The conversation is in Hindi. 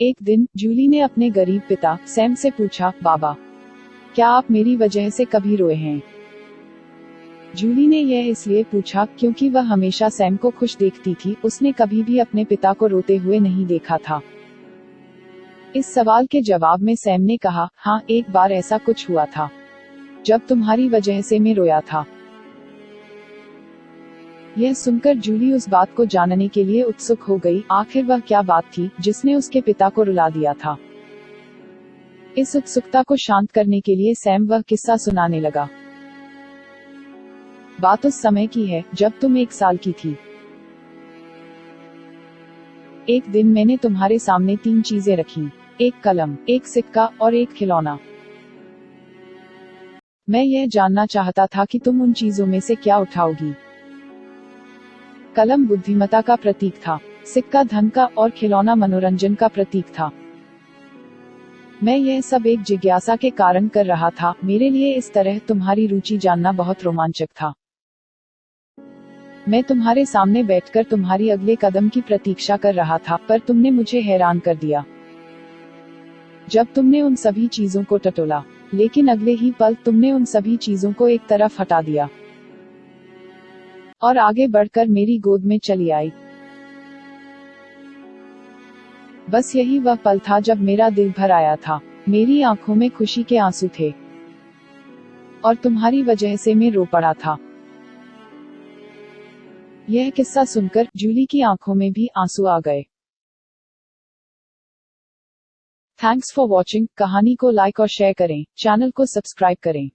एक दिन जूली ने अपने गरीब पिता सैम से पूछा, बाबा, क्या आप मेरी वजह से कभी रोए हैं? जूली ने यह इसलिए पूछा क्योंकि वह हमेशा सैम को खुश देखती थी, उसने कभी भी अपने पिता को रोते हुए नहीं देखा था। इस सवाल के जवाब में सैम ने कहा, हाँ, एक बार ऐसा कुछ हुआ था जब तुम्हारी वजह से मैं रोया था। यह सुनकर जूली उस बात को जानने के लिए उत्सुक हो गई, आखिर वह क्या बात थी जिसने उसके पिता को रुला दिया था। इस उत्सुकता को शांत करने के लिए सैम वह किस्सा सुनाने लगा। बात उस समय की है जब तुम 1 साल की थी। एक दिन मैंने तुम्हारे सामने 3 चीजें रखी, एक कलम, एक सिक्का और एक खिलौना। मैं यह जानना चाहता था कि तुम उन चीजों में से क्या उठाओगी। कलम बुद्धिमत्ता का प्रतीक था, सिक्का धन का और खिलौना मनोरंजन का प्रतीक था। मैं यह सब एक जिज्ञासा के कारण कर रहा था, मेरे लिए इस तरह तुम्हारी रुचि जानना बहुत रोमांचक था। मैं तुम्हारे सामने बैठकर तुम्हारी अगले कदम की प्रतीक्षा कर रहा था, पर तुमने मुझे हैरान कर दिया जब तुमने उन सभी चीजों को टटोला, लेकिन अगले ही पल तुमने उन सभी चीजों को एक तरफ हटा दिया और आगे बढ़कर मेरी गोद में चली आई। बस यही वह पल था जब मेरा दिल भर आया था, मेरी आंखों में खुशी के आंसू थे और तुम्हारी वजह से मैं रो पड़ा था। यह किस्सा सुनकर जूली की आंखों में भी आंसू आ गए। Thanks for watching. कहानी को लाइक और शेयर करें, चैनल को सब्सक्राइब करें।